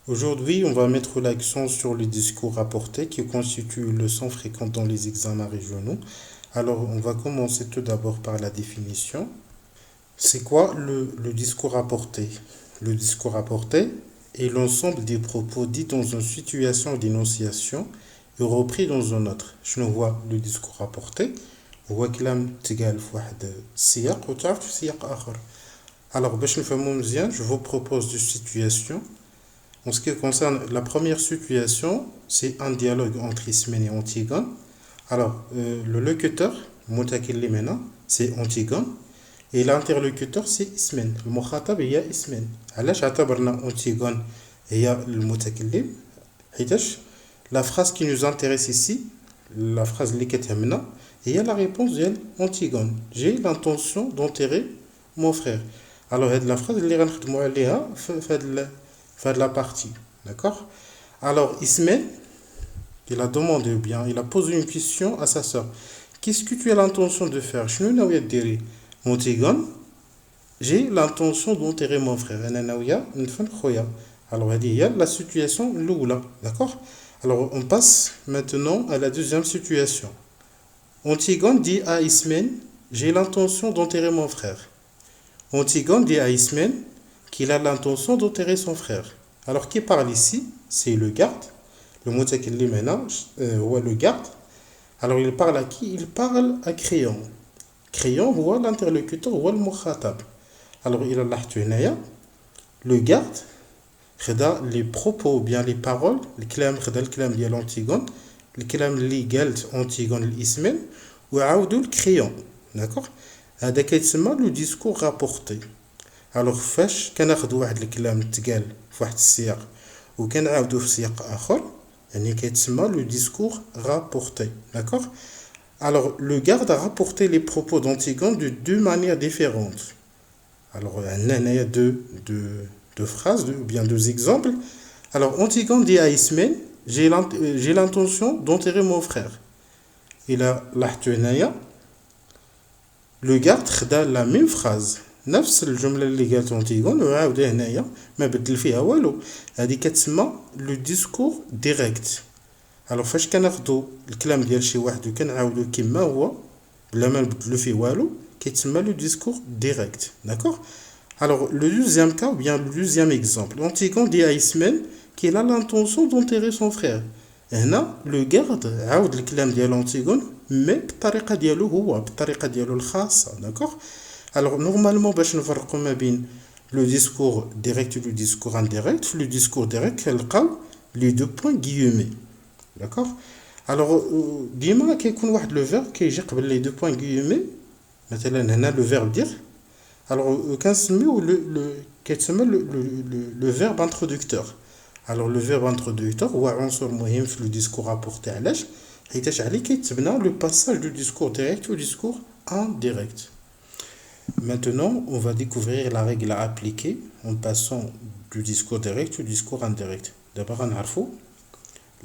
Aujourd'hui, on va mettre l'accent sur le discours rapporté qui constitue une leçon fréquente dans les examens régionaux. Alors, on va commencer tout d'abord par la définition. C'est quoi le discours rapporté? Le discours rapporté est l'ensemble des propos dits dans une situation d'énonciation et repris dans une autre. Je vois le discours rapporté. هو كلام تقال في واحد السياق وتعرف في سياق آخر. Alors, باش نفهمو مزيان, je vous propose deux situations. En ce qui concerne la première situation, c'est un dialogue entre Ismène et Antigone. Alors, le locuteur, Mutakallimena, c'est Antigone. Et l'interlocuteur, c'est Ismène. Le mukhatab, il y a Ismène. علاش اعتبرنا Antigone هي المتكلم؟ حيتاش la phrase qui nous intéresse ici, la phrase اللي كتهمنا, هي la réponse ديال Antigone. J'ai l'intention d'enterrer mon frère. Alors, هاد la phrase اللي غنخدمو عليها في هاد la partie. D'accord? Alors, Ismaël, il a demandé ou bien il a posé une question à sa sœur. Qu'est-ce que tu as l'intention de faire? شنو ناوية ديري؟ Antigone, j'ai l'intention d'enterrer mon frère. أنا ناوية ندفن خويا. Alors, هذه هي la situation الأولى. D'accord? Alors, on passe maintenant à la deuxième situation. Antigone dit à Ismène, j'ai l'intention d'enterrer mon frère. Antigone dit à Ismène qu'il a l'intention d'enterrer son frère. Alors, qui parle ici? C'est le garde. Le mutakallim هو le garde. Alors, il parle à qui? Il parle à Créon. Créon هو l'interlocuteur هو المخاطب. Alors, il a لاحظتوا هنايا le garde خدا les propos bien les paroles الكلام خدا الكلام ديال أنتيغون الكلام اللي قالت أنتيغون لإسمين وعاودوا لكريون. d'accord. هذا كيتسمى لو ديسكور رابورتي. الوغ فاش كناخدو واحد الكلام تقال في واحد السياق وكنعاودوه في سياق اخر يعني كيتسمى لو ديسكور رابورتي. d'accord. Alors, le garde a rapporté les propos d'Antigone de deux manières différentes. Alors, il y a deux phrases, ou bien deux exemples. Alors, Antigone dit à Ismène, j'ai l'intention d'enterrer mon frère. Il a le garde خدا la même phrase. نفس الجملة اللي قالت أنتيغون وعاودها هنايا ما بدل فيها والو. هذه كتسمى لو ديسكور ديريكت. الوغ فاش كناخدو الكلام ديال شي واحد وكنعاودو كما هو بلا ما نبدلو فيه والو كيتسمى لو ديسكور ديريكت. d'accord. Alors, le deuxième cas, ou bien le deuxième exemple, Antigone dit à Ismène qu'il a l'intention d'enterrer son frère. هنا le garde عاود الكلام ديال أنتيغون مي بالطريقة ديالو هو بالطريقة ديالو الخاصة. d'accord. Alors, normalement, باش نفرقو ما بين le discours direct et le discours indirect, le discours direct كنلقاو les deux points guillemets. d'accord. Alors, ديما كيكون واحد لو فيرب كيجي قبل les deux points guillemets. مثلا هنا le verbe dire. Alors, كنسميو كيتسمى le verbe introducteur. Alors, le verbe introducteur هو عنصر مهم في le discours rapporté. علاش؟ حيتاش عليه كيتبنى le passage du discours direct au discours indirect. Maintenant, on va découvrir la règle à appliquer en passant du discours direct au discours indirect. D'abord, غنعرفوا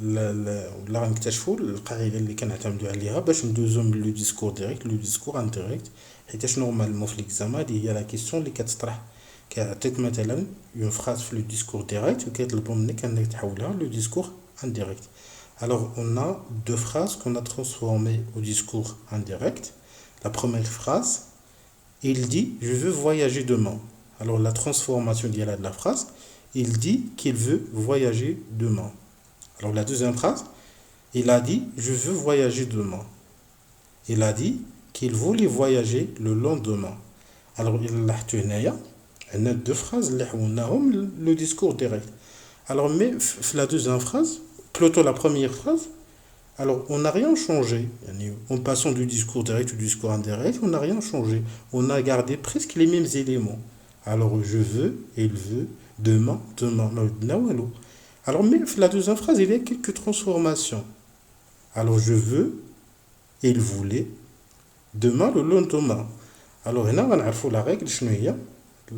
ولا غنكتشفوا القاعده اللي كنعتمدوا عليها باش ندوزو من لو ديسكور ديريكت لو ديسكور انديريكت. حيتاش نورمالمون في ليكزامان هذه هي لا كيسيون اللي كتطرح. كيعطيك مثلا اون فراز في لو ديسكور ديريكت وكيطلبوا منك انك تحولها لو ديسكور indirect. Alors, on a deux phrases qu'on a transformées au discours indirect. La première phrase, il dit je veux voyager demain. Alors, la transformation de la phrase, il dit qu'il veut voyager demain. Alors, la deuxième phrase, il a dit je veux voyager demain. Il a dit qu'il voulait voyager le lendemain. Alors, il y a deux phrases le discours direct. Alors, mais la deuxième phrase, plutôt la première phrase, alors on n'a rien changé. En passant du discours direct au discours indirect, on n'a rien changé. On a gardé presque les mêmes éléments. Alors, je veux, il veut, demain, demain. Alors, mais la deuxième phrase, il y a quelques transformations. Alors, je veux, il voulait, demain, le lendemain. Alors, هنا غنعرفوا la règle شنو هي.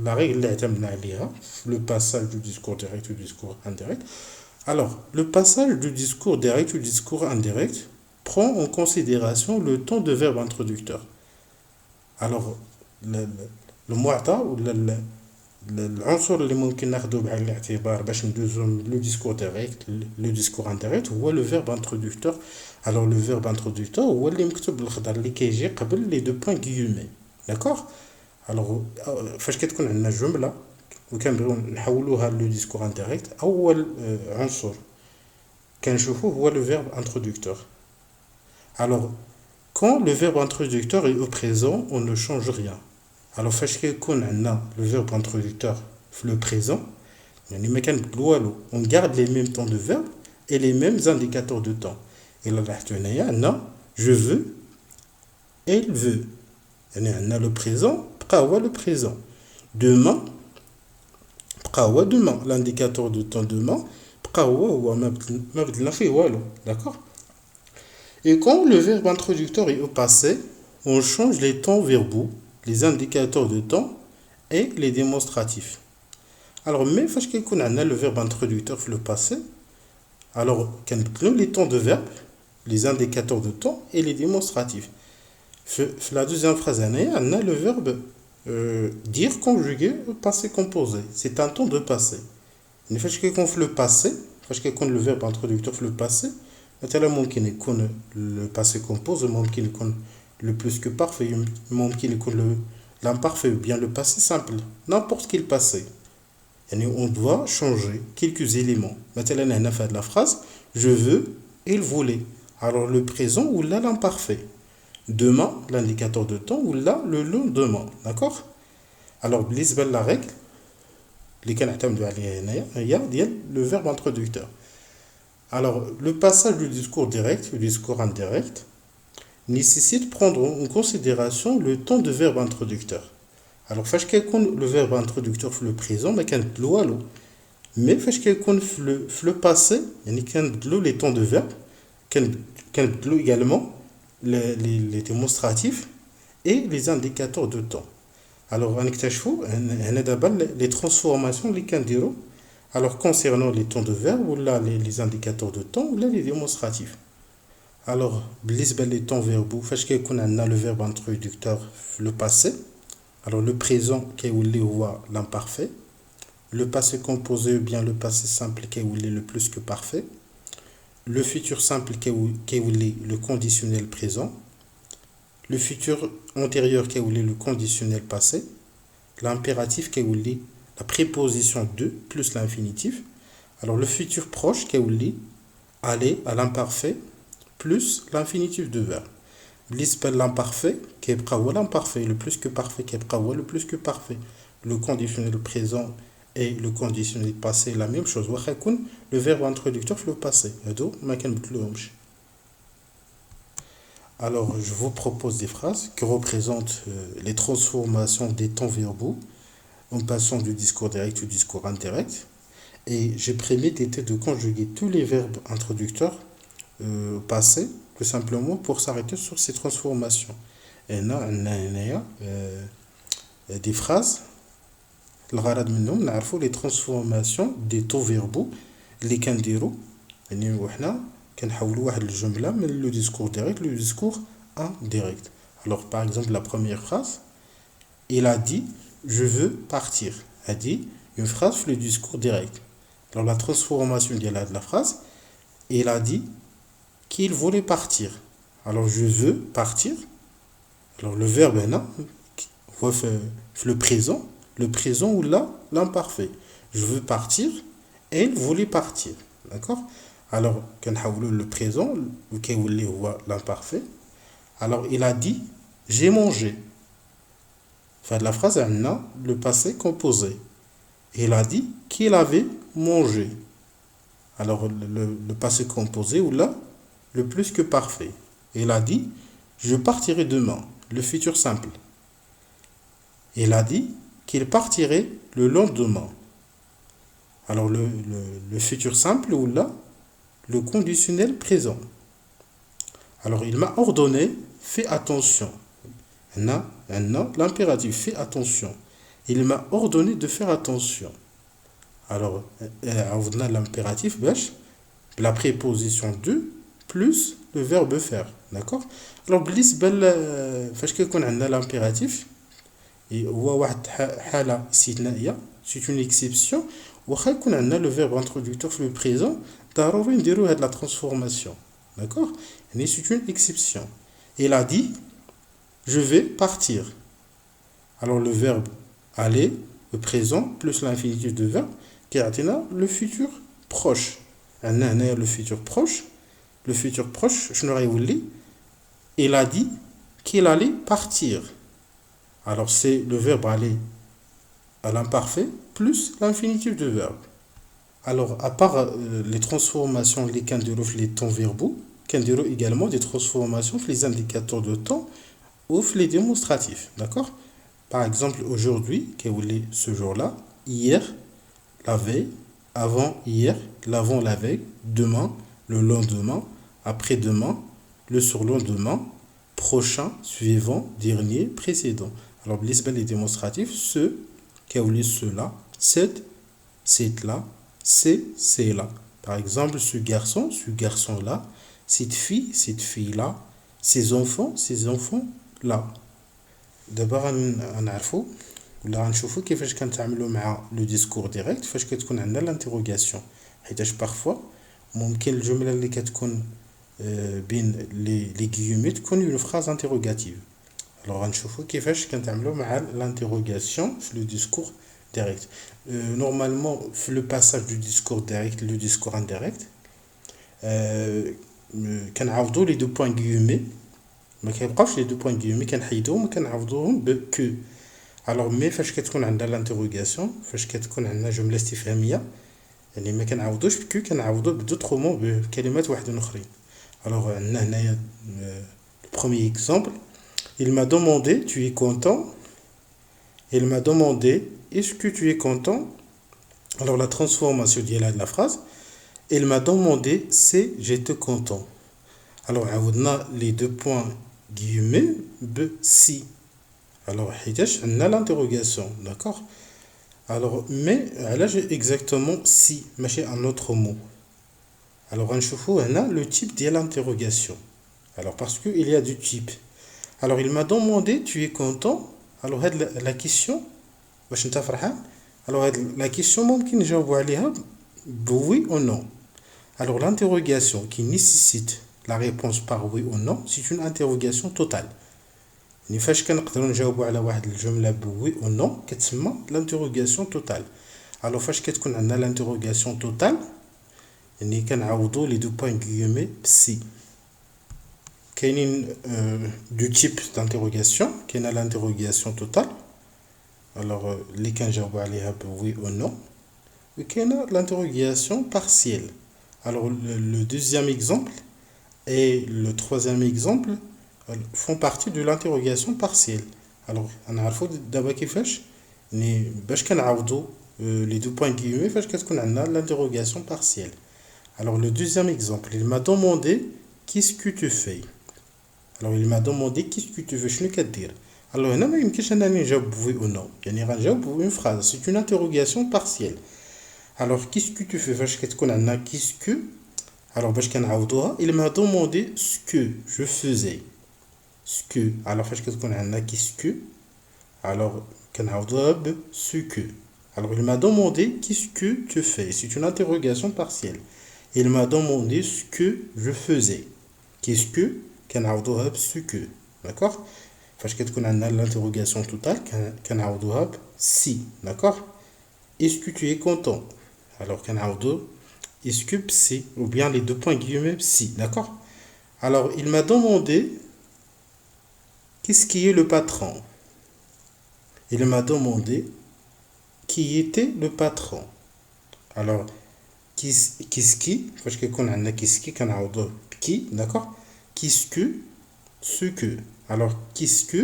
La règle اللي اعتمدنا عليها le passage du discours direct au discours indirect. Alors, le passage du discours direct au discours indirect prend en considération le temps de verbe introducteur. Alors, le mu'ta ou العنصر اللي ممكن ناخذه بعين الاعتبار باش ندوزو لو ديسكور ديريكت لو ديسكور انديريكت هو لو فيرب انترودكتور. الوغ لو فيرب انترودكتور هو اللي مكتوب بالخضر اللي كيجي قبل لي دو بوين غيومي. داكوغ. الوغ فاش كتكون عندنا جمله وكنبغيو نحولوها لو ديسكور انديريكت اول عنصر كنشوفوه هو le verbe introducteur. Alors, quand le verbe introducteur est au présent, on ne change rien. Alors, فاش كيكون عندنا le verbe introducteur في le présent, يعني ما كنبدلو والو. On garde les mêmes temps de verbe et les mêmes indicateurs de temps. Et là لاحظتوا هنايا عندنا je veux et il veut. يعني عندنا le présent بقى هو le présent. Demain بقى هو demain. L'indicateur de temps demain d'accord. Et quand le verbe introducteur est au passé, on change les temps verbaux, les indicateurs de temps et les démonstratifs. Alors, mais parce qu'on a le verbe introducteur le passé, alors les temps de verbe, les indicateurs de temps et les démonstratifs. La deuxième phrase, on a le verbe dire conjugué au passé composé. C'est un temps de passé. فاش كيكون في لو باسي فاش كيكون لو فيرب انترودكتور في لو باسي مثلا ممكن يكون لو باسي كومبوز ممكن يكون لو بلوس كو بارفي ممكن يكون لو l'imparfait ou bien le passé simple n'importe quel passé يعني on doit changer quelques éléments مثلا هنا في هذه la phrase je veux il voulait alors le présent ou là l'imparfait demain l'indicateur de temps ou là le lendemain d'accord alors بالنسبه la règle اللي كنعتمدوا عليها هنايا هي ديال لو فيرب انترودكتور. Alors le passage du discours direct au discours indirect nécessite prendre en considération le temps de verbe introducteur. Alors فاش كيكون le verbe introducteur في le présent ما كنبدلو والو mais فاش كيكون في le passé يعني كنبدلو les temps de verbe كنبدلو également les démonstratifs et les indicateurs de temps. Alors, غنكتشفوا هنا دابا les transformations اللي كنديروا alors concernant les temps de verbe ou là les indicateurs de temps ou là les démonstratifs. Alors بالنسبه les temps verbaux فاش كيكون عندنا le verbe introducteur في le passé alors le présent كيولي هو l'imparfait le passé composé ou bien le passé simple كيولي le plus que parfait le futur simple كيولي le conditionnel présent le futur antérieur qui est le conditionnel passé, l'impératif qui est la préposition de plus l'infinitif. Alors le futur proche qui est aller à l'imparfait plus l'infinitif de verbe. L'imparfait qui est l'imparfait, le plus que parfait qui est le plus que parfait. Le conditionnel présent et le conditionnel passé la même chose. Le verbe introducteur le passé. Alors, je vous propose des phrases qui représentent les transformations des temps verbaux en passant du discours direct au discours indirect. Et j'ai prémédité de conjuguer tous les verbes introducteurs passés, tout simplement pour s'arrêter sur ces transformations. Et là, on a des phrases. الغرض منهم نعرفوا les transformations des temps verbaux اللي كنديروا يعني وحنا كنحولوا واحد الجمله من لو ديسكور ديريكت لو ديسكور indirect. Alors par exemple la première phrase il a dit je veux partir a dit une phrase sur le discours direct. Alors la transformation de la phrase il a dit qu'il voulait partir. Alors je veux partir. Alors le verbe est là le présent ou là l'imparfait. Je veux partir et il voulait partir. D'accord? Alors, quand on le présent, qui est l'imparfait, alors il a dit j'ai mangé. Fin de la phrase, on a le passé composé. Il a dit qu'il avait mangé. Alors, le passé composé ou là, le plus que parfait. Il a dit je partirai demain. Le futur simple. Il a dit qu'il partirait le lendemain. Alors, le futur simple ou là, le conditionnel présent. Alors, il m'a ordonné, fais attention. L'impératif, fais attention. Il m'a ordonné de faire attention. Alors, on a l'impératif, la préposition de plus le verbe faire. D'accord? Alors, فاش كيكون عندنا l'impératif هو واحد حالة استثنائية c'est une exception. واخا يكون عندنا le verbe introducteur في le présent ضروري نديرو هاد la transformation. D'accord? Mais c'est une exception. Il a dit je vais partir. Alors le verbe aller, le présent, plus l'infinitif de verbe, qui a le futur proche. Le futur proche. Le futur proche, je n'aurais voulu. Il a dit qu'il allait partir. Alors c'est le verbe aller à l'imparfait plus l'infinitif de verbe. Alors à part les transformations, les les temps verbaux, qu'on également des transformations, les indicateurs de temps ou les démonstratifs. D'accord? Par exemple, aujourd'hui, ce jour-là, hier, la veille, avant-hier, l'avant-la veille, demain, le lendemain, après-demain, le surlendemain, prochain, suivant, dernier, précédent. Alors, les démonstratifs, ce, cela, c'est là, c'est là. Par exemple, ce garçon-là, cette fille-là, ces enfants-là. D'abord, نعرفوا ولا غنشوفوا كيفاش كنتعاملوا مع لو ديسكور ديريكت فاش كتكون عندنا لانتيروغاسيون حيتاش بارفوا ممكن الجمله اللي كتكون بين لي غيومي تكون اون فراز انتيروغاتيف. الوغ غنشوفوا كيفاش كنتعاملوا مع لانتيروغاسيون في لو ديسكور ديريكت. نورمالمون في لو باساج دو ديسكور ديريكت لو ديسكور انديريكت كنعوضوا لي دو بوين غيومي ما كيبقاوش لي دو بوين غيومي كنحيدوهم وكنعوضوهم بكو. الوغ مي فاش كتكون عندنا لانتيروغاسيون فاش كتكون عندنا جمله استفهاميه يعني ما كنعوضوش بكو كنعوضو بدوطخ مو بكلمات واحدين اخرين. الوغ عندنا هنايا le premier exemple il m'a demandé tu es content. Il m'a demandé est-ce que tu es content. Alors la transformation de la phrase il m'a demandé c'est j'étais content. Alors on a les deux points guillemets b si. Alors on a l'interrogation, d'accord. Alors mais là j'ai exactement si mais j'ai un autre mot. Alors on a le type de l'interrogation. Alors parce que il y a du type. Alors il m'a demandé tu es content. Alors la question واش انت فرحان. Alors la question ممكن نجاوبوا عليها oui ou non. Alors l'interrogation qui nécessite la réponse par oui ou non c'est une interrogation totale. يعني فاش كنقدروا نجاوبوا على واحد الجمله ب oui ou non كتسمى l'interrogation totale. Alors فاش كتكون عندنا l'interrogation totale يعني كنعوضوا لي دو بوين غيومي بسي. كاينين دو تيب d'interrogation كاينه l'interrogation totale. Alors اللي كنجاوبوا عليها ب oui ou non وكاينه l'interrogation partielle. Alors le deuxième exemple et le troisième exemple font partie de l'interrogation partielle. Alors نعرفوا دابا كيفاش ني باش كنعوضوا les deux points guillemets فاش كتكون عندنا l'interrogation partielle. Alors le deuxième exemple il m'a demandé qu'est-ce que tu fais. Alors il m'a demandé qu'est-ce que tu fais شنو كدير. Alors هنا ما يمكنش انني نجاوب oui ou non يعني غنجاوب une phrase c'est une interrogation partielle. Alors qu'est-ce que tu fais فاش كتكون عندنا qu'est-ce que. Alors باش كنعوضوها il m'a demandé ce que je faisais. Ce que. Alors فاش كتكون عندنا qu'est-ce que alors كنعوضوها ب ce que. Alors il m'a demandé qu'est-ce que tu fais. C'est une interrogation partielle. Il m'a demandé ce que je faisais. Qu'est-ce que كنعوضوها ب ce que. D'accord. فاش كتكون عندنا l'interrogation totale كنعوضوها ب si. D'accord. Est-ce que tu es content. Alors كنعوضو est-ce que si ou bien les deux points guillemets si. D'accord. Alors il m'a demandé qu'est-ce qui est le patron. Il m'a demandé qui était le patron. Alors qu'est-ce qui فاش كيكون عندنا qu'est-ce qui كنعوضوه qui. D'accord. Qu'est-ce que ce que. Alors qu'est-ce que.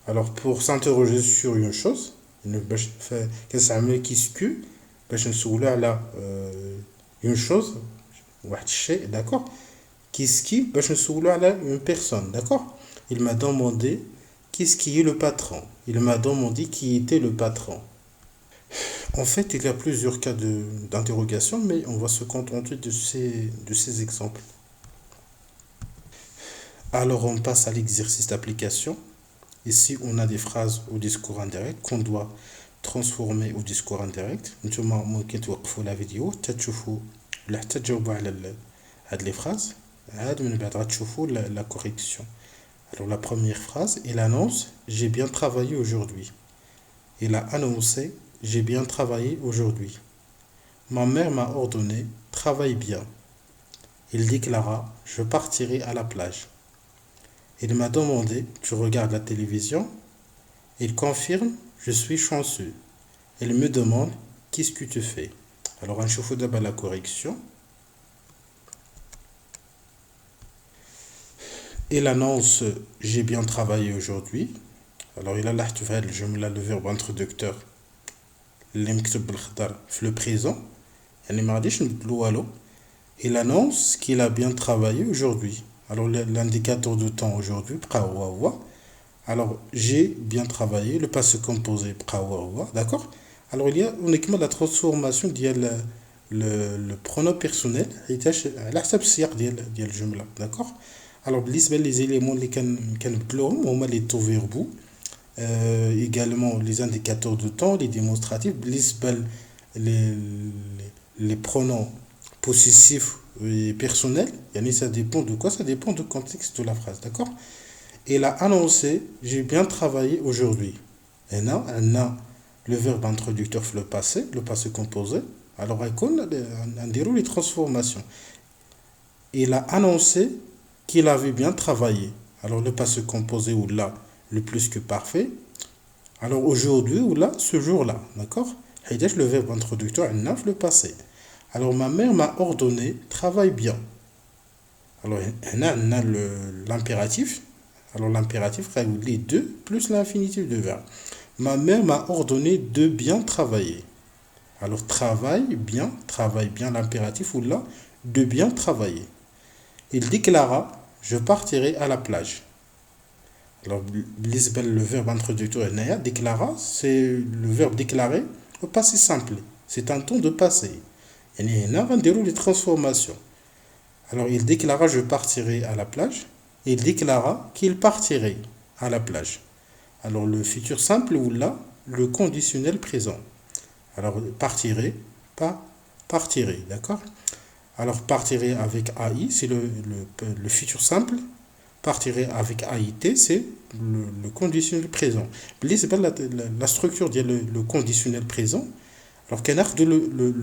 Alors pour s'interroger sur une chose باش كنستعمل qu'est-ce que باش نسولو على une chose واحد الشيء. D'accord. Qu'est-ce qui باش نسولو على une personne. D'accord. Il m'a demandé qu'est-ce qui est le patron. Il m'a demandé qui était le patron. En fait, il y a plusieurs cas d'interrogation, mais on va se contenter de ces exemples. Alors, on passe à l'exercice d'application. Ici, on a des phrases au discours indirect qu'on doit transformer au discours indirect. نتوما ممكن توقفوا la vidéo حتى تشوفوا ولا حتى تجاوبوا على هاد les phrases. عاد من بعد غتشوفوا la correction. Alors la première phrase, il annonce j'ai bien travaillé aujourd'hui. Il a annoncé j'ai bien travaillé aujourd'hui. Ma mère m'a ordonné travaille bien. Il déclara je partirai à la plage. Il m'a demandé tu regardes la télévision? Il confirme je suis chanceux. Il me demande qu'est-ce que tu fais? Alors on chauffe d'abord la correction. Il annonce j'ai bien travaillé aujourd'hui. Alors il a le verbe introducteur اللي مكتوب بالخضر في le présent. يعني ما غاديش نبدلو والو. Il annonce qu'il a bien travaillé aujourd'hui. Alors l'indicateur de temps aujourd'hui بقى هو. Alors j'ai bien travaillé, le passé composé بقى هو. D'accord? Alors il y a uniquement la transformation ديال le pronom personnel حيتاش على حسب السياق ديال الجمله. D'accord? Alors بالنسبه لي زيليمون اللي كنبدلوهم هما لي تو فيربو également les indicateurs de temps, les démonstratifs, les pronoms possessifs et personnels. Ça dépend de quoi? Ça dépend du contexte de la phrase, d'accord? Il a annoncé j'ai bien travaillé aujourd'hui. Et là, on a le verbe introducteur le passé composé. Alors on déroule les transformations. Il a annoncé qu'il avait bien travaillé. Alors le passé composé ou là le plus que parfait. Alors aujourd'hui ou là, ce jour-là, d'accord? Le verbe introducteur est le passé. Alors ma mère m'a ordonné travaille bien. Alors on a l'impératif. Alors l'impératif les deux plus l'infinitif de verbe. Ma mère m'a ordonné de bien travailler. Alors travaille bien l'impératif ou là de bien travailler. Il déclara je partirai à la plage. Alors, le verbe introducteur déclara, c'est le verbe déclarer au passé simple. C'est un temps de passé. Il y a un déroule de transformation. Alors, il déclara je partirai à la plage. Il déclara qu'il partirait à la plage. Alors, le futur simple ou là, le conditionnel présent. Alors, partirait, pas partirait, d'accord? Alors, partirait avec AI, c'est le futur simple. Partirait avec AIT, c'est le conditionnel présent. C'est pas la structure le conditionnel présent. Alors qu'on a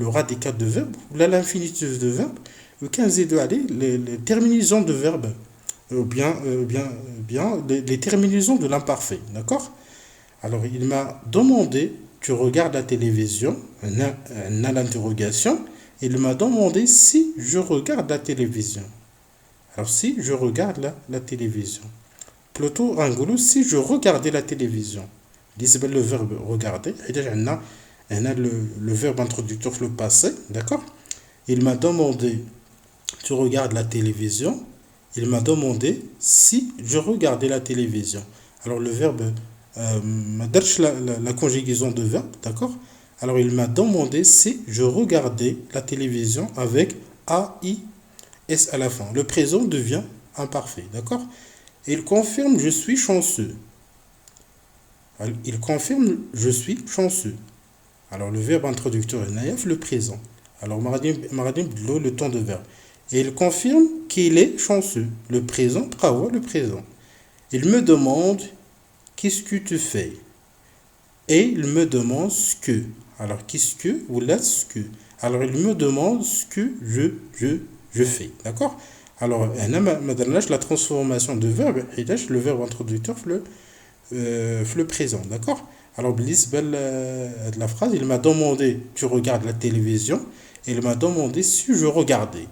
le radical de verbe ou l'infinitif de verbe, ou 15 de aller les terminaisons de verbe ou bien les terminaisons de l'imparfait, d'accord? Alors il m'a demandé tu regardes la télévision, on a l'interrogation, il m'a demandé si je regarde la télévision. Alors, si je regarde la télévision, plutôt en gros, si je regardais la télévision, c'est le verbe regarder, on a le verbe introducteur le passé, d'accord? Il m'a demandé, tu regardes la télévision, il m'a demandé si je regardais la télévision. Alors, le verbe, la conjugaison de verbe, d'accord? Alors, il m'a demandé si je regardais la télévision avec AI. S à la fin. Le présent devient imparfait, d'accord? Il confirme je suis chanceux. Il confirme je suis chanceux. Alors le verbe introducteur est naïf, le présent. Alors le temps de verbe. Et il confirme qu'il est chanceux. Le présent, bravo, le présent. Il me demande qu'est-ce que tu fais? Et il me demande ce que. Alors qu'est-ce que ou là ce que. Alors il me demande ce que je fais, d'accord? Alors, on a la transformation de verbe, le verbe introducteur, le présent, d'accord? Alors, la phrase, il m'a demandé, tu regardes la télévision, et il m'a demandé si je regardais.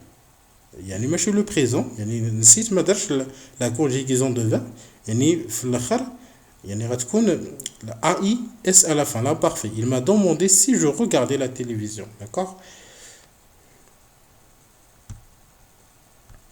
Il y a le présent, il y a la conjugaison de verbe, il y a AI, S à la fin, l'imparfait. Il m'a demandé si je regardais la télévision, d'accord?